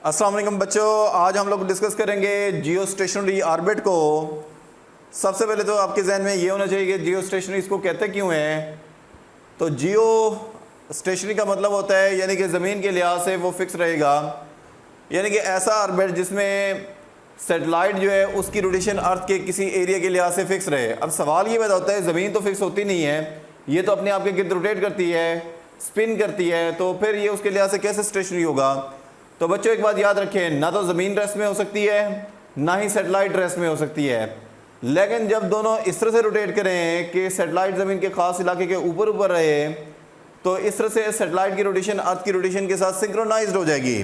अस्सलाम वालेकुम बच्चों, आज हम लोग डिस्कस करेंगे जियो स्टेशनरी ऑर्बिट को। सबसे पहले तो आपके जहन में ये होना चाहिए कि जियो स्टेशनरी इसको कहते क्यों हैं। तो जियो स्टेशनरी का मतलब होता है यानी कि ज़मीन के लिहाज से वो फिक्स रहेगा, यानी कि ऐसा ऑर्बिट जिसमें सेटेलाइट जो है उसकी रोटेशन अर्थ के किसी एरिया के लिहाज से फिक्स रहे। अब सवाल ये पैदा होता है ज़मीन तो फिक्स होती नहीं है, ये तो अपने आप के गिर्द रोटेट करती है, स्पिन करती है, तो फिर ये उसके लिहाज से कैसे स्टेशनरी होगा। तो बच्चों एक बात याद रखें, ना तो ज़मीन रेस्ट में हो सकती है ना ही सेटेलाइट रेस्ट में हो सकती है। लेकिन जब दोनों इस तरह से रोटेट करें कि सेटेलाइट ज़मीन के ख़ास इलाके के ऊपर ऊपर रहे, तो इस तरह से सेटेलाइट की रोटेशन अर्थ की रोटेशन के साथ सिंक्रोनाइज्ड हो जाएगी,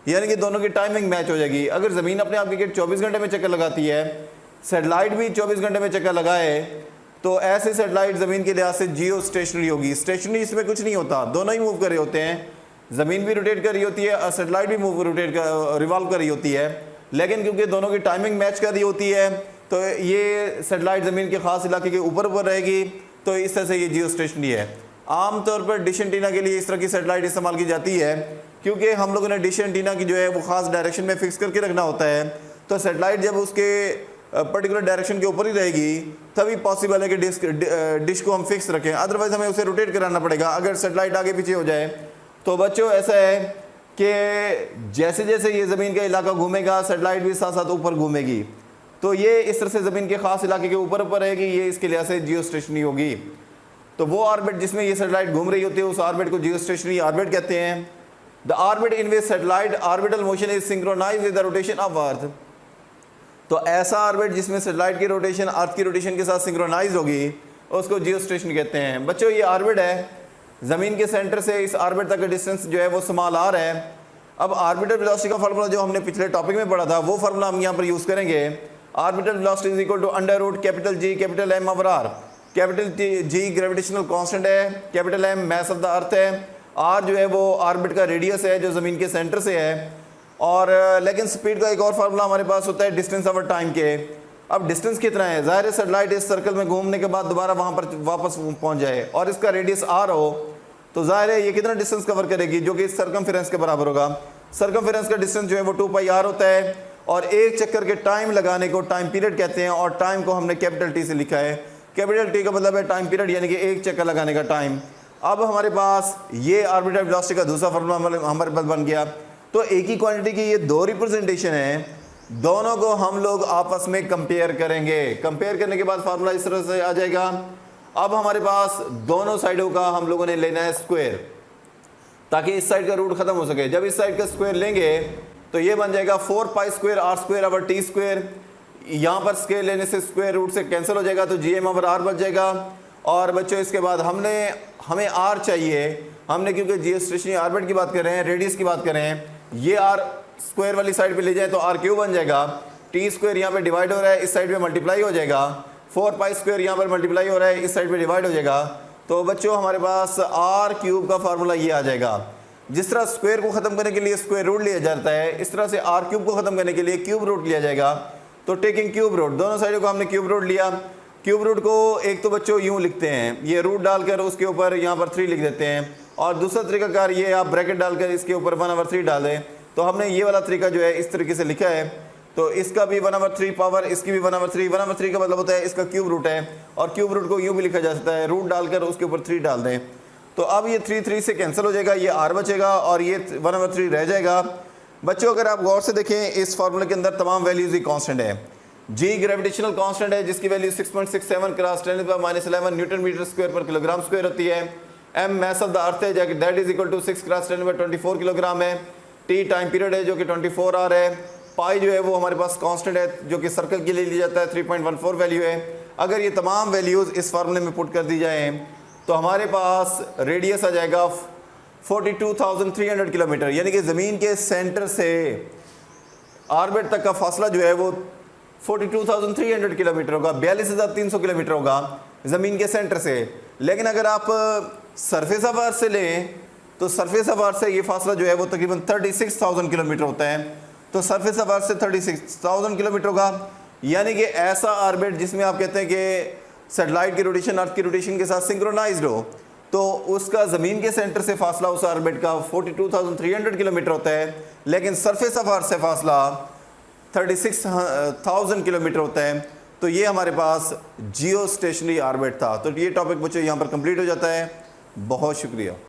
यानी कि दोनों की टाइमिंग मैच हो जाएगी। अगर ज़मीन अपने आप के 24 घंटे में चक्कर लगाती है, सेटेलाइट भी 24 घंटे में चक्कर लगाए, तो ऐसे सेटेलाइट ज़मीन के लिहाज से जियो स्टेशनरी होगी। स्टेशनरी इसमें कुछ नहीं होता, दोनों ही मूव कर रहे होते हैं, ज़मीन भी रोटेट कर रही होती है और सेटेलाइट भी रिवॉल्व कर रही होती है। लेकिन क्योंकि दोनों की टाइमिंग मैच कर रही होती है, तो ये सेटेलाइट ज़मीन के ख़ास इलाके के ऊपर ऊपर रहेगी, तो इस तरह से ये जियो स्टेशनरी है। आमतौर पर डिश एंटीना के लिए इस तरह की सेटेलाइट इस्तेमाल की जाती है, क्योंकि हम लोगों ने डिश एंटीना की जो है वो ख़ास डायरेक्शन में फिक्स करके रखना होता है। तो सेटेलाइट जब उसके पर्टिकुलर डायरेक्शन के ऊपर ही रहेगी तभी पॉसिबल है कि डिश को हम फिक्स रखें, अदरवाइज़ हमें उसे रोटेट कराना पड़ेगा अगर सेटेलाइट आगे पीछे हो जाए। तो बच्चों ऐसा है कि जैसे जैसे ये ज़मीन का इलाका घूमेगा, सेटेलाइट भी साथ साथ ऊपर घूमेगी, तो ये इस तरह से ज़मीन के ख़ास इलाके के ऊपर ऊपर रहेगी, ये इसके लिहाज से जियो स्टेशनरी होगी। तो वो ऑर्बिट जिसमें ये सेटेलाइट घूम रही होती है उस ऑर्बिट को जियो स्टेशनरी ऑर्बिट कहते हैं। The orbit in which satellite orbital motion is synchronised with the rotation of earth. तो ऐसा ऑर्बिट जिसमें सेटेलाइट की रोटेशन अर्थ की रोटेशन के साथ सिंक्रोनाइज होगी उसको जियो स्टेशनरी कहते हैं। बच्चों ये ऑर्बिट है, ज़मीन के सेंटर से इस ऑर्बिट तक का डिस्टेंस जो है वो स्मॉल आर है। अब ऑर्बिटल वेलोसिटी का फार्मूला जो हमने पिछले टॉपिक में पढ़ा था वो फार्मूला हम यहाँ पर यूज़ करेंगे। Orbital velocity is equal to under root capital G capital M over R. Capital G gravitational constant है, capital M mass of the earth है, आर जो है वो ऑर्बिट का रेडियस है जो ज़मीन के सेंटर से है। और लेकिन स्पीड का एक और फार्मूला हमारे पास होता है डिस्टेंस ओवर टाइम के। अब डिस्टेंस कितना है, ज़ाहिर है सेटेलाइट इस सर्कल में घूमने के बाद दोबारा वहाँ पर वापस पहुँच जाए और इसका रेडियस आर हो, तो ज़ाहिर है ये कितना डिस्टेंस कवर करेगी, जो कि सर्कमफेरेंस के बराबर होगा। सर्कमफेरेंस का डिस्टेंस जो है वो 2 पाई आर होता है, और एक चक्कर के टाइम लगाने को टाइम पीरियड कहते हैं, और टाइम को हमने कैपिटल टी से लिखा है। कैपिटल टी का मतलब है टाइम पीरियड, यानी कि एक चक्कर लगाने का टाइम। अब हमारे पास ये ऑर्बिटल वेलोसिटी का दूसरा फार्मूला हमारे पास बन गया। तो एक ही क्वांटिटी की ये दो रिप्रेजेंटेशन है, दोनों को हम लोग आपस में कंपेयर करेंगे। कंपेयर करने के बाद फार्मूला इस तरह से आ जाएगा। अब हमारे पास दोनों साइडों का हम लोगों ने लेना है स्क्वायर, ताकि इस साइड का रूट खत्म हो सके। जब इस साइड का स्क्वायर लेंगे तो ये बन जाएगा 4 pi square R square over T square. यहाँ पर स्क्वायर लेने से स्क्वायर रूट से कैंसिल हो जाएगा, तो जी एम ओवर आर बच जाएगा। और बच्चों इसके बाद हमें आर चाहिए, हमने क्योंकि जियो स्टेशनरी ऑर्बिट की बात कर रहे हैं, रेडियस की बात कर रहे हैं, ये आर स्क्वायर वाली साइड पे ले जाए तो आर क्यूब बन जाएगा। टी स्क्वायर यहाँ पे डिवाइड हो रहा है, इस साइड पे मल्टीप्लाई हो जाएगा। 4 पाई स्क्वायर यहाँ पर मल्टीप्लाई हो रहा है, इस साइड पे डिवाइड हो जाएगा। तो बच्चों हमारे पास आर क्यूब का फार्मूला ये आ जाएगा। जिस तरह स्क्वायर को ख़त्म करने के लिए स्क्वायर रूट लिया जाता है, इस तरह से आर क्यूब को ख़त्म करने के लिए क्यूब रूट लिया जाएगा। तो टेकिंग क्यूब रूट, दोनों साइडों को हमने क्यूब रूट लिया। क्यूब रूट को एक तो बच्चों यूँ लिखते हैं, ये रूट डालकर उसके ऊपर यहाँ पर 3 लिख देते हैं, और दूसरा तरीकाकार ये आप ब्रैकेट डालकर इसके ऊपर 1/3 डाल दें। तो हमने ये वाला तरीका जो है इस तरीके से लिखा है। तो इसका भी 1/3 पावर, इसकी भी 1/3 का मतलब होता है इसका क्यूब रूट है, और क्यूब रूट को यूँ भी लिखा जा सकता है, रूट डालकर उसके ऊपर 3 डाल दें। तो अब ये 3 से कैंसिल हो जाएगा, ये आर बचेगा और ये 1/3 रह जाएगा। बच्चों अगर आप गौर से देखें इस फार्मूले के अंदर तमाम वैल्यूज ही कांस्टेंट है। जी ग्रेविटेशनल कांस्टेंट है जिसकी value 6.67 cross 10⁻11 newton metre square पर किलोग्राम स्क्वायर होती है। M mass of the earth है जो that is equal to 6 cross 10⁻24 kilogram है। टी टाइम पीरियड है जो कि 24 आवर है। पाई जो है वो हमारे पास कांस्टेंट है जो कि सर्कल के लिए लिया जाता है, 3.14 वैल्यू है। अगर ये तमाम वैल्यूज़ इस फार्मूले में पुट कर दी जाए तो हमारे पास रेडियस आ जाएगा 42,300 किलोमीटर, यानी कि ज़मीन के सेंटर से ऑर्बिट तक का फासला जो है वो 42,300 किलोमीटर होगा, 42,300 किलोमीटर होगा ज़मीन के सेंटर से। लेकिन अगर आप सरफेस ऑफ अर्थ से लें तो सरफेस ऑफ अर्थ से ये फासला जो है वो तकरीबन 36,000 किलोमीटर होता है। तो सरफेस ऑफ अर्थ से 36,000 किलोमीटर होगा, यानी कि ऐसा ऑर्बिट जिसमें आप कहते हैं कि सेटेलाइट की रोटेशन अर्थ की रोटेशन के साथ सिंक्रोनाइज्ड हो, तो उसका ज़मीन के सेंटर से फासला उस ऑर्बिट का 42,300 किलोमीटर होता है, लेकिन सरफेस ऑफ अर्थ से फासला 36,000 किलोमीटर होता है। तो ये हमारे पास जियो स्टेशनरी ऑर्बिट था। तो ये टॉपिक मुझे यहाँ पर कंप्लीट हो जाता है। बहुत शुक्रिया।